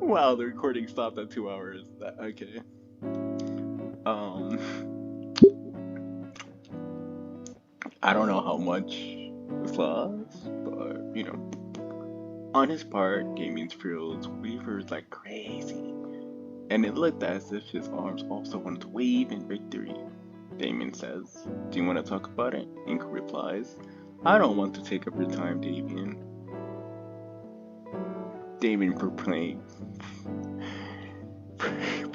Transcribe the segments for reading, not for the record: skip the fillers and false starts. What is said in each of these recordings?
Wow, the recording stopped at 2 hours. Okay. Um, I don't know how much this lasts, but on his part, Damien's feels wavered like crazy, and it looked as if his arms also wanted to wave in victory. Damien says, "Do you want to talk about it?" Ink replies, "I don't want to take up your time, Damien." Damien proclaims. Yeah,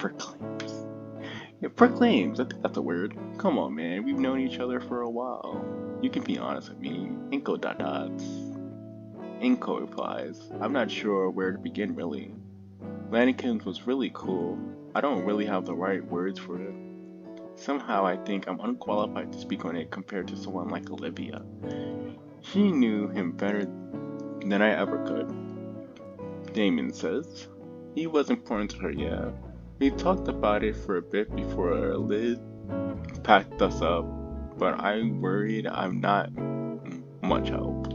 proclaims. I think that's a word. Come on, man. We've known each other for a while. You can be honest with me. Inko dot dots. Inko replies, "I'm not sure where to begin, really. Mannequins was really cool. I don't really have the right words for it. Somehow I think I'm unqualified to speak on it compared to someone like Olivia. She knew him better than I ever could." Damien says. "He was important to her, yeah. We talked about it for a bit before Liz packed us up, but I'm worried I'm not much help."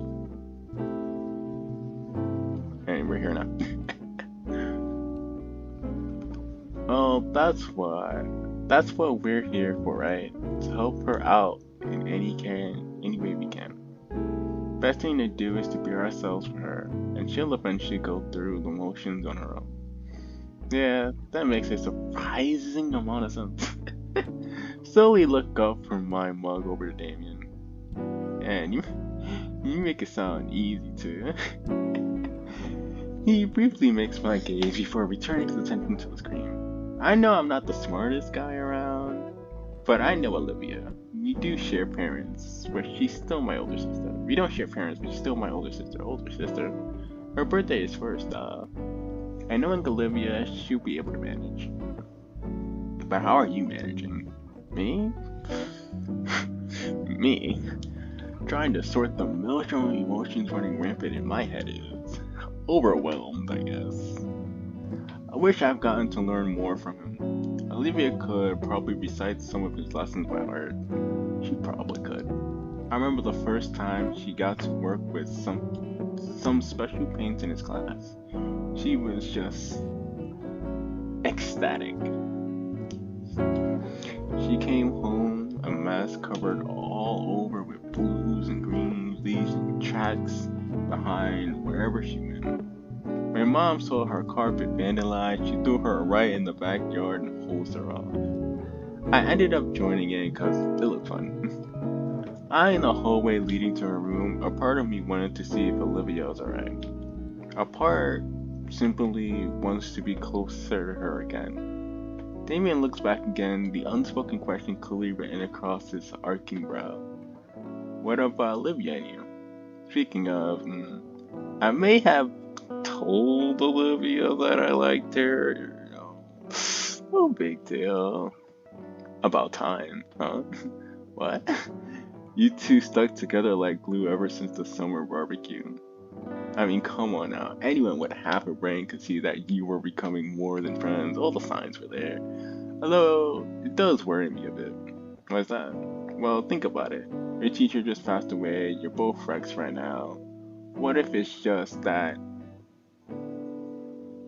And we're here now. Well, that's what we're here for, right? To help her out in any way we can. Best thing to do is to be ourselves for her, and she'll eventually go through the motions on her own. Yeah, that makes a surprising amount of sense. Slowly look up from my mug over to Damien. And you make it sound easy too. He briefly makes my gaze before returning his attention to the screen. I know I'm not the smartest guy around, but I know Olivia. We do share parents, but she's still my older sister. We don't share parents, but she's still my older sister. Her birthday is first. I knowing Olivia, she'll be able to manage. But how are you managing? Me? Me? Trying to sort the million emotions running rampant in my head is overwhelmed, I guess. I wish I've gotten to learn more from him. Olivia could probably recite some of his lessons by heart. She probably could. I remember the first time she got to work with some special paints in his class. She was just ecstatic. She came home a mess covered all over with blues and greens, leaving tracks behind wherever she went. My mom saw her carpet vandalized. She threw her right in the backyard and hosed her off. I ended up joining in because it looked fun. I in the hallway leading to her room, a part of me wanted to see if Olivia was alright. A part simply wants to be closer to her again. Damien looks back again, the unspoken question clearly written across his arching brow. What about Olivia and you? Speaking of, I may have told Olivia that I liked her. No big deal. About time, huh? What? You two stuck together like glue ever since the summer barbecue. I mean, come on now. Anyone with half a brain could see that you were becoming more than friends. All the signs were there. Although, it does worry me a bit. Why's that? Well, think about it. Your teacher just passed away. You're both wrecks right now. What if it's just that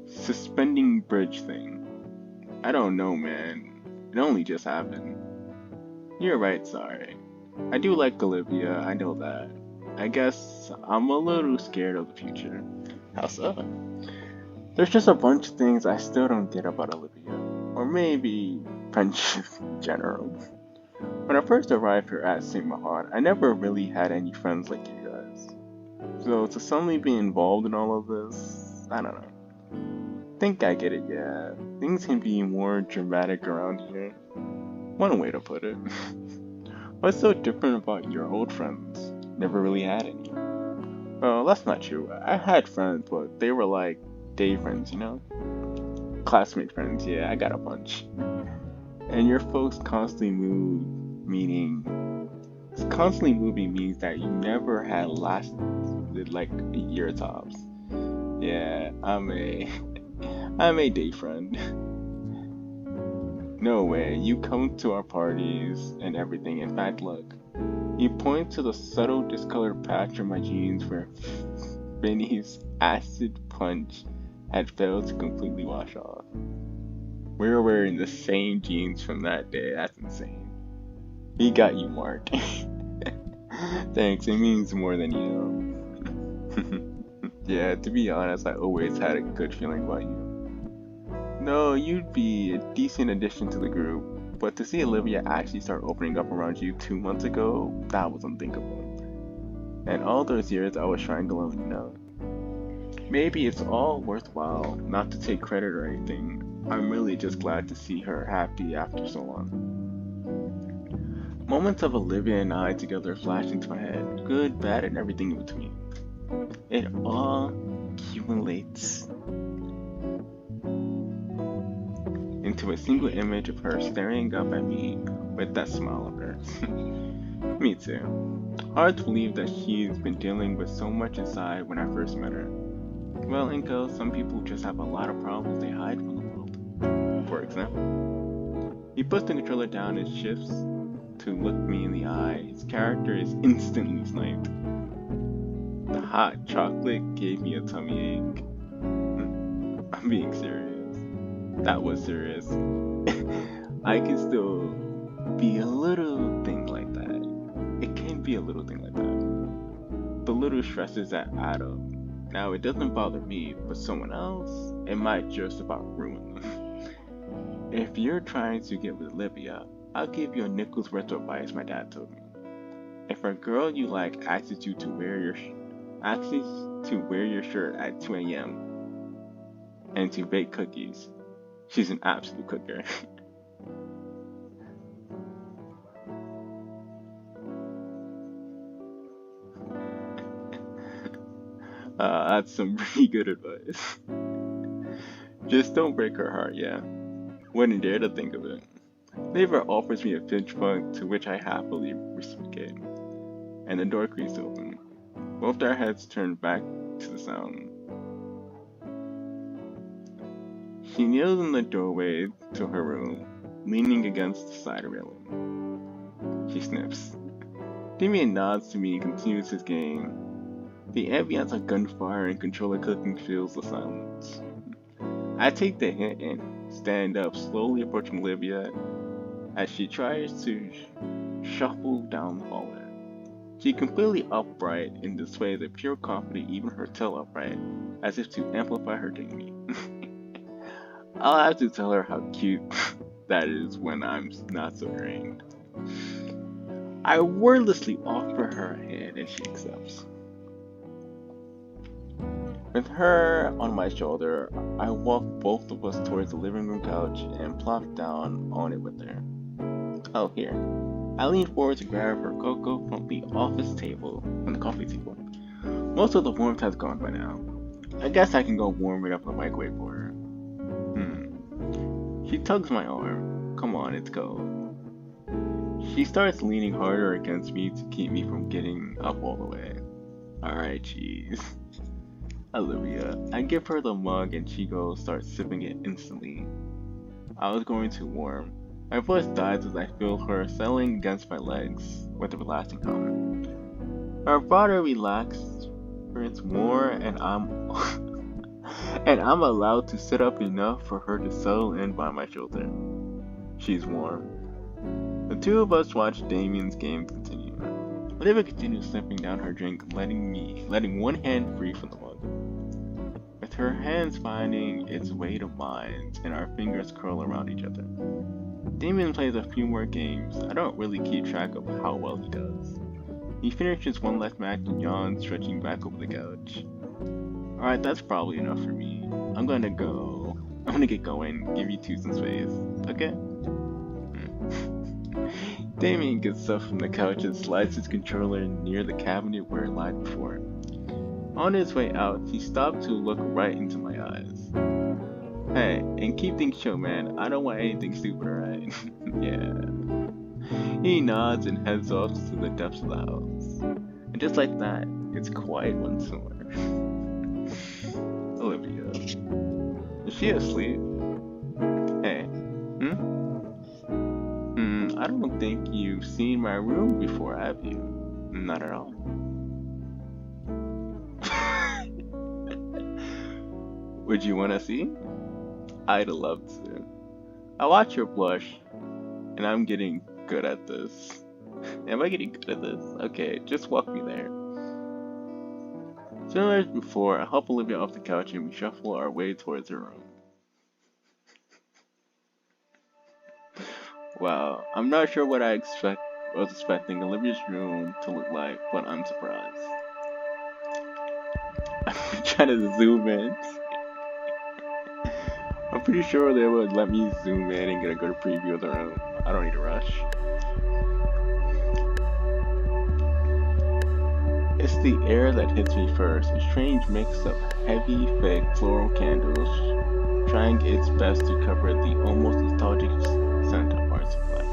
suspending bridge thing? I don't know, man. It only just happened. You're right, sorry. I do like Olivia, I know that. I guess I'm a little scared of the future. How so? There's just a bunch of things I still don't get about Olivia. Or maybe friendship in general. When I first arrived here at St. Mahan, I never really had any friends like you guys. So to suddenly be involved in all of this, I don't know. Think I get it, yeah. Things can be more dramatic around here. One way to put it. What's so different about your old friends? Never really had any. Well, that's not true. I had friends, but they were like day friends, Classmate friends, yeah, I got a bunch. And your folks constantly constantly moving means that you never had lasted like a year tops. Yeah, I'm a day friend. No way, you come to our parties and everything. In fact, look. He points to the subtle discolored patch on my jeans where Vinny's acid punch had failed to completely wash off. We were wearing the same jeans from that day. That's insane. He got you, Mark. Thanks, it means more than you know. Yeah, to be honest, I always had a good feeling about you. No, you'd be a decent addition to the group, but to see Olivia actually start opening up around you 2 months ago, that was unthinkable. And all those years I was trying to let you know. Maybe it's all worthwhile, not to take credit or anything. I'm really just glad to see her happy after so long. Moments of Olivia and I together flashed into my head, good, bad, and everything in between. It all accumulates into a single image of her staring up at me with that smile of hers. Me too. Hard to believe that she's been dealing with so much inside when I first met her. Well, Inko, some people just have a lot of problems they hide from the world. For example, he puts the controller down and shifts to look me in the eye. His character is instantly sniped. The hot chocolate gave me a tummy ache. I'm being serious. That was serious. I can still be a little thing like that. It can be a little thing like that. The little stresses that add up. Now, it doesn't bother me, but someone else, it might just about ruin them. If you're trying to get with Olivia, I'll give you a nickel's worth of advice my dad told me. If a girl you like asks you to wear your shirt at 2 a.m. and to bake cookies, she's an absolute cooker. That's some pretty good advice. Just don't break her heart, yeah. Wouldn't dare to think of it. Neighbor offers me a pinch bug, to which I happily reciprocate. And the door creaks open. Both our heads turn back to the sound. She kneels in the doorway to her room, leaning against the side railing. She sniffs. Damien nods to me and continues his game. The ambience of gunfire and controller cooking fills the silence. I take the hint and stand up, slowly approaching Olivia as she tries to shuffle down the hallway. She completely upright and displays a pure confidence, even her tail upright, as if to amplify her dignity. I'll have to tell her how cute that is when I'm not so drained. I wordlessly offer her a hand and she accepts. With her on my shoulder, I walk both of us towards the living room couch and plop down on it with her. Oh, here. I lean forward to grab her cocoa from the coffee table. Most of the warmth has gone by now. I guess I can go warm it up in the microwave for her. She tugs my arm. Come on, it's cold. She starts leaning harder against me to keep me from getting up all the way. Alright, jeez. Olivia. I give her the mug and she starts sipping it instantly. I was going too warm. My voice dies as I feel her settling against my legs with a relaxing comment. Her body relaxed, it's more, and I'm allowed to sit up enough for her to settle in by my shoulder. She's warm. The two of us watch Damien's game continue. Olivia continues sniffing down her drink, letting one hand free from the mug. With her hands finding its way to mine, and our fingers curl around each other. Damien plays a few more games. I don't really keep track of how well he does. He finishes one last match and yawns, stretching back over the couch. Alright, that's probably enough for me. I'm gonna get going, give you two some space. Okay? Damien gets up from the couch and slides his controller near the cabinet where it lied before. On his way out, he stopped to look right into my eyes. Hey, and keep things chill, man. I don't want anything stupid, alright? Yeah. He nods and heads off to the depths of the house. And just like that, it's quiet once more. Olivia. Is she asleep? Hey. I don't think you've seen my room before, have you? Not at all. Would you want to see? I'd love to. I watch your blush, and I'm getting good at this. Am I getting good at this? Okay, just walk me there. Similar as before, I help Olivia off the couch and we shuffle our way towards her room. Wow, I'm not sure what I was expecting Olivia's room to look like, but I'm surprised. I'm trying to zoom in. I'm pretty sure they would let me zoom in and get a good preview of the room. I don't need to rush. It's the air that hits me first, a strange mix of heavy, fake floral candles, trying its best to cover the almost nostalgic scent of art supply.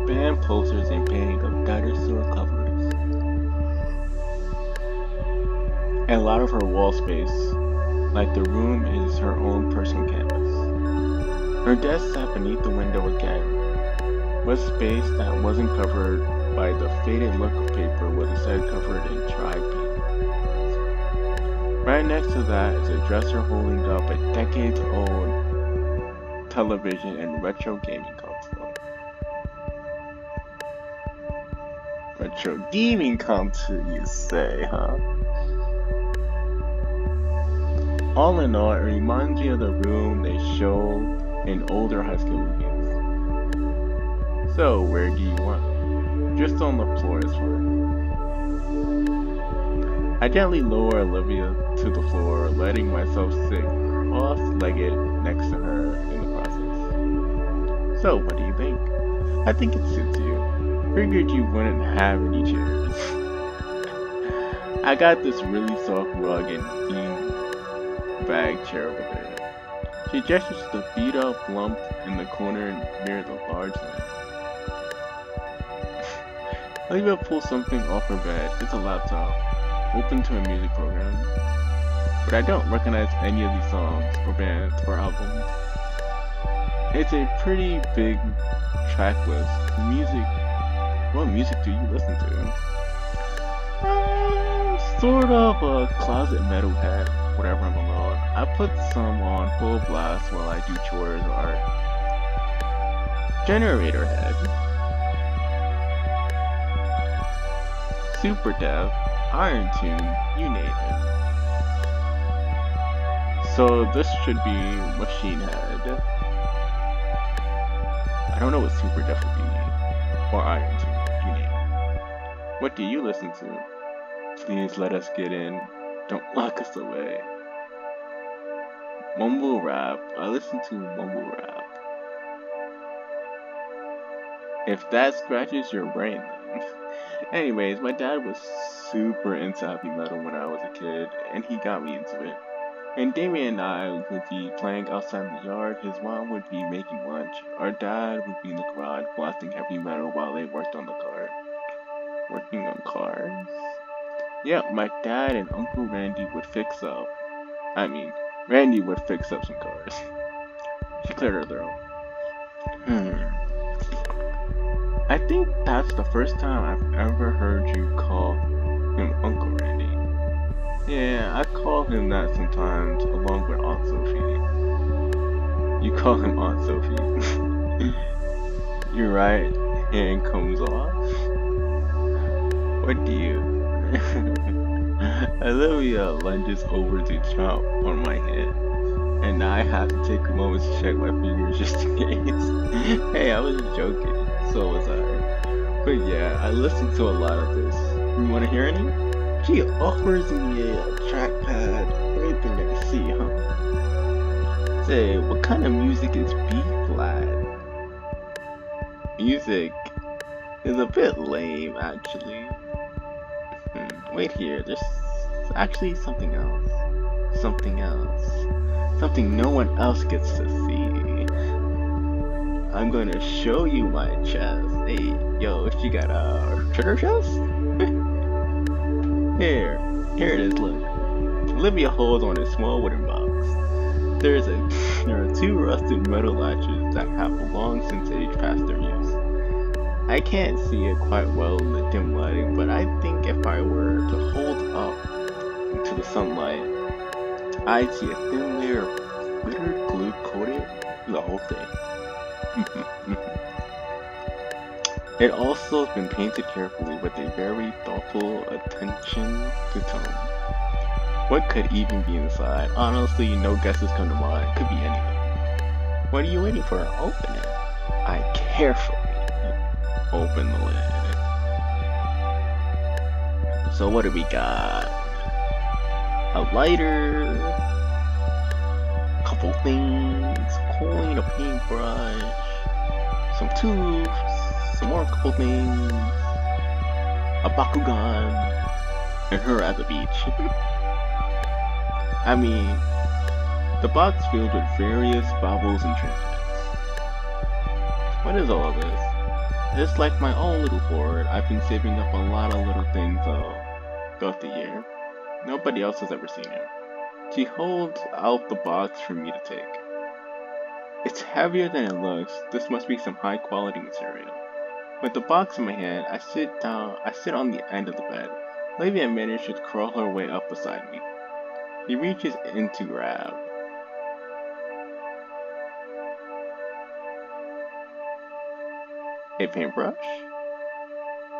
Band posters and painting of dinosaur covers. And a lot of her wall space, like the room is her own personal canvas. Her desk sat beneath the window again, with space that wasn't covered by the faded look of paper was instead covered in dry paint. Right next to that is a dresser holding up a decades-old television and retro gaming console. Retro gaming console, you say, huh? All in all, it reminds me of the room they show in older high school movies. So, where do you want? Just on the floor is fine. I gently lower Olivia to the floor, letting myself sit cross-legged next to her in the process. So, what do you think? I think it suits you. Figured you wouldn't have any chairs. I got this really soft rug and bean bag chair over there. She gestures to the beat-up lump in the corner near the large lamp. Olivia pulls something off her bed. It's a laptop, open to a music program. But I don't recognize any of these songs, or bands, or albums. It's a pretty big track list. What music do you listen to? Sort of a closet metalhead, whatever I'm alone. I put some on full blast while I do chores or art. Generator head. Super Dev, Iron Tune, you name it. So this should be Machine Head. I don't know what Super Dev would be, or Iron Tune, you name it. What do you listen to? Please let us get in. Don't lock us away. Mumble rap. I listen to mumble rap. If that scratches your brain, then. Anyways, my dad was super into heavy metal when I was a kid, and he got me into it. And Damien and I would be playing outside in the yard, his mom would be making lunch, our dad would be in the garage blasting heavy metal while they worked on the car. Working on cars? Yeah, my dad and Uncle Randy would Randy would fix up some cars. She cleared her throat. I think that's the first time I've ever heard you call him Uncle Randy. Yeah, I call him that sometimes along with Aunt Sophie. You call him Aunt Sophie. Your right hand comes off. What do you? Olivia lunges over to chomp on my hand, and I have to take a moment to check my fingers just in case. Hey, I was just joking. So was I. But yeah, I listened to a lot of this. You want to hear any? She offers me a trackpad, everything I can see, huh? Say, what kind of music is B-flat? Music is a bit lame, actually. Wait here, there's actually something else. Something else. Something no one else gets to see. I'm gonna show you my chest. Hey, yo, she got a treasure chest? Here it is, look. Olivia holds on a small wooden box. There are two rusted metal latches that have long since aged past their use. I can't see it quite well in the dim lighting, but I think if I were to hold up into the sunlight, I'd see a thin layer of glittered glue coated the whole thing. It also has been painted carefully with a very thoughtful attention to tone. What could even be inside? Honestly, no guesses come to mind. Could be anything. What are you waiting for? Open it. I carefully open the lid. So what do we got? A lighter, couple things, coin, a paintbrush, some tubes, some more couple things, a Bakugan, and her at the beach. I mean, the box filled with various baubles and trinkets. What is all of this? It's like my own little hoard. I've been saving up a lot of little things throughout the year. Nobody else has ever seen it. She holds out the box for me to take. It's heavier than it looks. This must be some high quality material. With the box in my hand, I sit on the end of the bed. Olivia manages to crawl her way up beside me. He reaches in to grab. A paintbrush?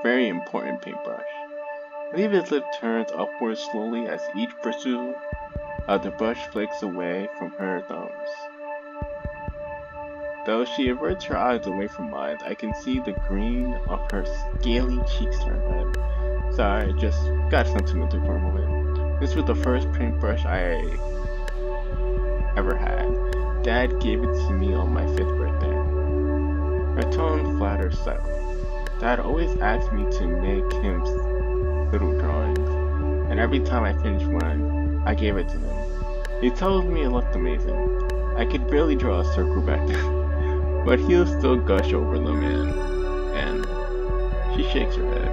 Very important paintbrush. Olivia's lip turns upwards slowly as each bristle of the brush flakes away from her thumbs. Though she averts her eyes away from mine, I can see the green of her scaly cheeks turn red. Sorry, just got sentimental for a moment. This was the first paintbrush I ever had. Dad gave it to me on my 5th birthday. Her tone flatters slightly. Dad always asked me to make him little drawings, and every time I finished one, I gave it to him. He told me it looked amazing. I could barely draw a circle back then, but he'll still gush over them and she shakes her head.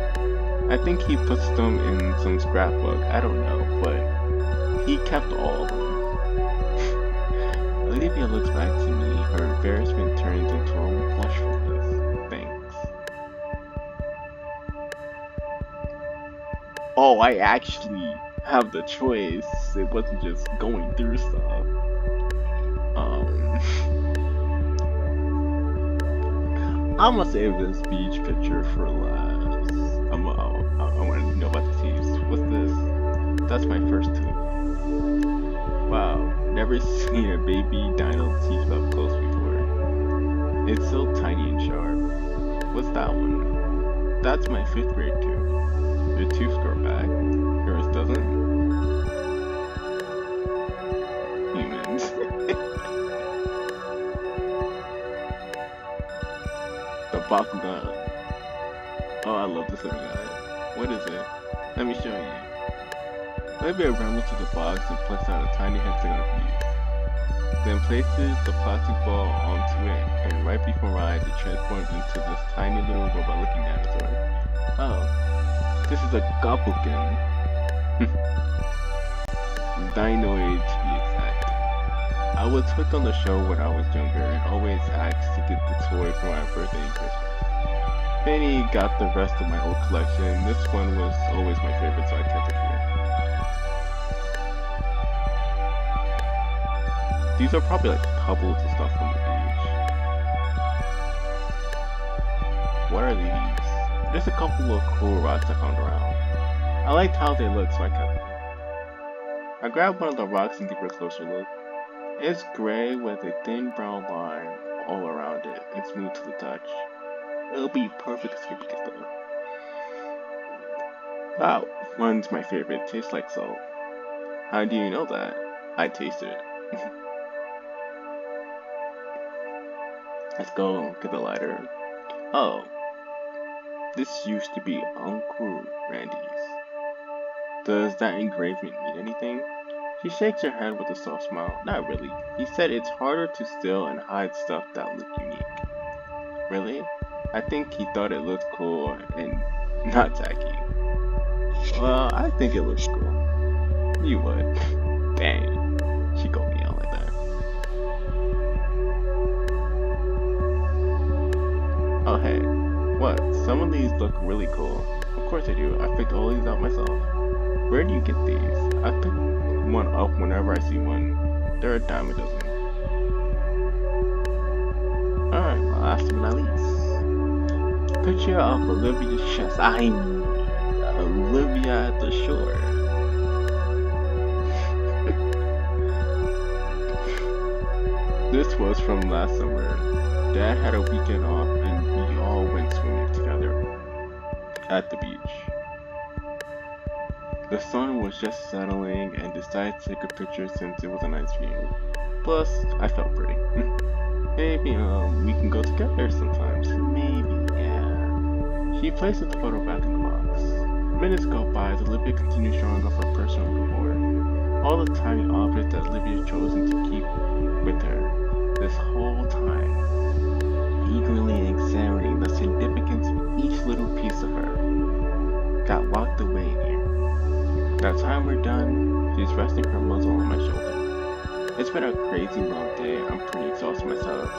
I think he puts them in some scrapbook, I don't know, but he kept all of them. Olivia looks back to me, her embarrassment turns into a blushfulness. Thanks. Oh, I actually have the choice. It wasn't just going through stuff. I'm gonna save this beach picture for last. I want to know about the teeth. What's this? That's my first tooth. Wow, never seen a baby dino teeth up close before. It's so tiny and sharp. What's that one? That's my 5th grade tooth. The tooth grow back. Yours doesn't. Humans. The Bakugan. Oh, I love this little guy. What is it? Let me show you. Olivia rumbles to the box and plucks out a tiny hexagon piece. Then places the plastic ball onto it, and right before my eyes, it transforms into this tiny little robot-looking dinosaur. Oh, this is a Gobblekin. Dinoid to be exact. I was hooked on the show when I was younger and always asked to get the toy for my birthday and Christmas. Benny got the rest of my old collection. This one was always my favorite, so I kept it here. These are probably like pebbles and stuff from the beach. What are these? There's a couple of cool rocks I found around. I liked how they looked, so I kept them. I grabbed one of the rocks and gave it a closer look. It's gray with a thin brown line all around it and smooth to the touch. It'll be perfect skipping stuff. Wow, one's my favorite. Tastes like salt. How do you know that? I tasted it. Let's go get the lighter. Oh, this used to be Uncle Randy's. Does that engraving mean anything? She shakes her head with a soft smile. Not really. He said it's harder to steal and hide stuff that look unique. Really? I think he thought it looked cool and not tacky. Well, I think it looks cool. You would. Dang. She called me out like that. Oh hey. What? Some of these look really cool. Of course I do. I picked all these out myself. Where do you get these? I pick one up whenever I see one. They're a dime a dozen. Alright, last but not least. Picture of Olivia's chest. I mean, Olivia at the shore. This was from last summer. Dad had a weekend off and we all went swimming together at the beach. The sun was just settling and decided to take a picture since it was a nice view. Plus, I felt pretty. Maybe, we can go together sometimes. Maybe, yeah. She placed the photo back in the box. Minutes go by as Olivia continued showing off her personal reward. All the tiny objects that Olivia had chosen to keep with her this whole time. Eagerly examining the significance of each little piece of her. Got locked away in here. By the time we're done, she's resting her muzzle on my shoulder. It's been a crazy long day. I'm pretty exhausted myself.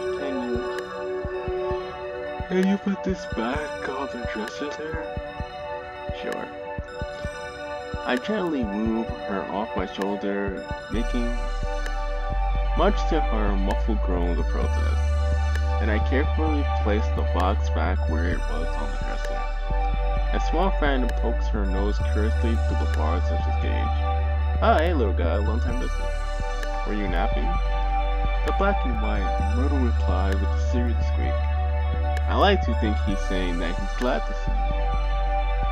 Can you put this back on the dresser there? Sure. I gently move her off my shoulder, making much to her muffled groans of protest. And I carefully place the box back where it was on the dresser. A small friend pokes her nose curiously through the bars of his cage. Ah, hey little guy, long time no see. Were you napping? The black and white Myrtle replied with a serious squeak. I like to think he's saying that he's glad to see me.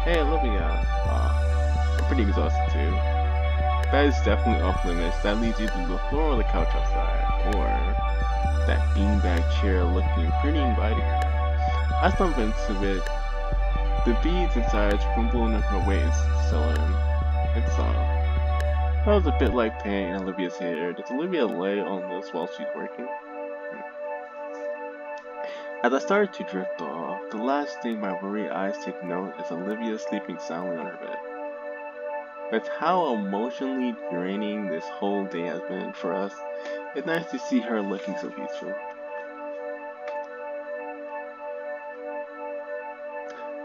Hey Olivia, I'm pretty exhausted too. That is definitely off limits. That leads either to the floor or the couch outside, or that beanbag chair looking pretty inviting. I stump into it. The beads inside rumble enough my weight and settle in. It's soft. That was a bit like pain in Olivia's hair. Does Olivia lay on this while she's working? As I started to drift off, the last thing my worried eyes take note is Olivia sleeping soundly on her bed. With how emotionally draining this whole day has been for us, it's nice to see her looking so peaceful.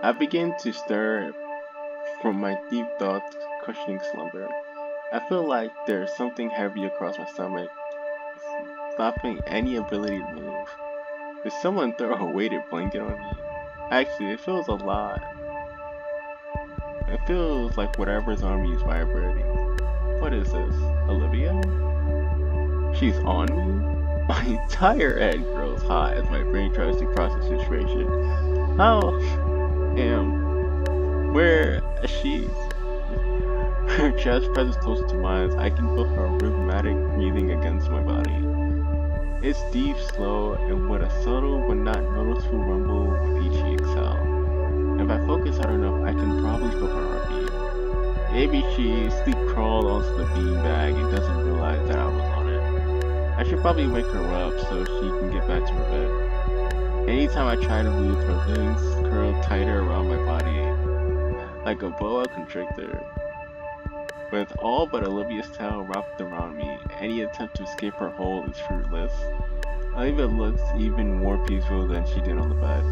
I begin to stir from my deep thoughts cushioning slumber. I feel like there's something heavy across my stomach, stopping any ability to move. Did someone throw a weighted blanket on me? Actually, it feels a lot. It feels like whatever's on me is vibrating. What is this? Olivia? She's on me? My entire head grows hot as my brain tries to process the situation. How am where is she? Her chest presses closer to mine as I can feel her rhythmic breathing against my body. It's deep, slow, and with a subtle but not noticeable rumble with each exhale. If I focus hard enough, I can probably feel her heartbeat. Maybe she sleep crawled onto the beanbag and doesn't realize that I was on it. I should probably wake her up so she can get back to her bed. Anytime I try to move, her limbs curl tighter around my body, like a boa constrictor. With all but Olivia's tail wrapped around me, any attempt to escape her hold is fruitless. Olivia looks even more peaceful than she did on the bed.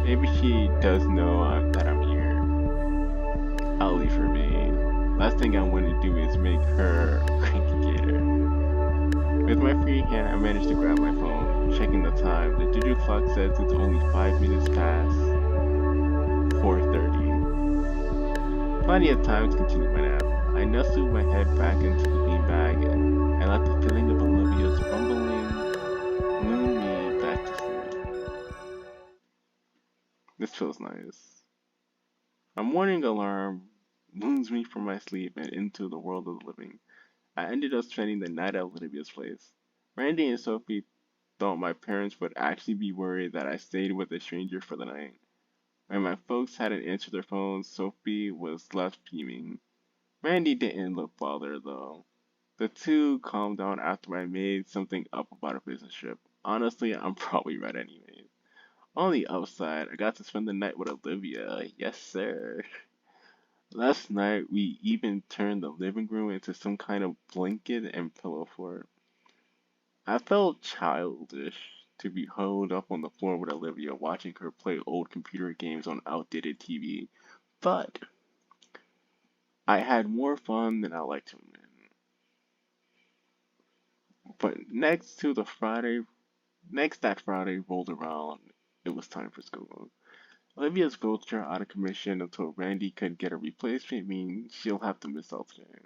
Maybe she does know that I'm here. I'll leave her be. Last thing I want to do is make her a cranky gator. With my free hand, I managed to grab my phone, checking the time. The digital clock says it's only 5 minutes past 4:30. Plenty of time to continue my nap. I nestled my head back into the beanbag and let the feeling of Olivia's rumbling lull me back to sleep. This feels nice. A morning alarm moons me from my sleep and into the world of the living. I ended up spending the night at Olivia's place. Randy and Sophie thought my parents would actually be worried that I stayed with a stranger for the night. When my folks hadn't answered their phones, Sophie was left fuming. Randy didn't look bothered though. The two calmed down after I made something up about a business trip. Honestly, I'm probably right anyways. On the upside, I got to spend the night with Olivia. Yes, sir. Last night, we even turned the living room into some kind of blanket and pillow fort. I felt childish to be huddled up on the floor with Olivia, watching her play old computer games on outdated TV. But I had more fun than I like to admit. But next that Friday rolled around, it was time for school. Olivia's wheelchair out of commission until Randy can get a replacement means she'll have to miss out today.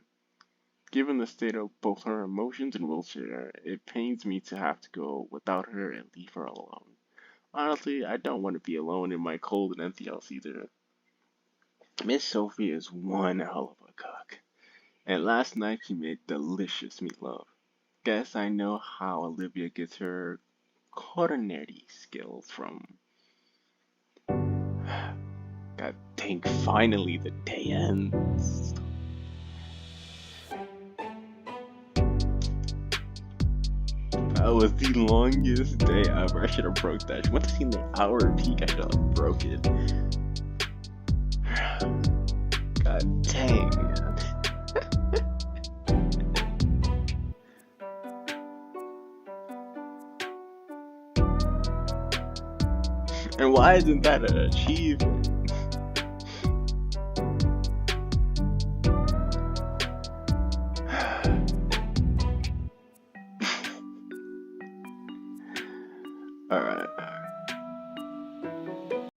Given the state of both her emotions and wheelchair, it pains me to have to go without her and leave her alone. Honestly, I don't want to be alone in my cold and empty house either. Miss Sophie is one hell of a cook, and last night she made delicious meatloaf. Guess I know how Olivia gets her culinary skills from. God dang, finally the day ends. That was the longest day ever. I should have broke that. Once I seen the hour peak, I should have broke it. God dang, man. And why isn't that an achievement? Alright.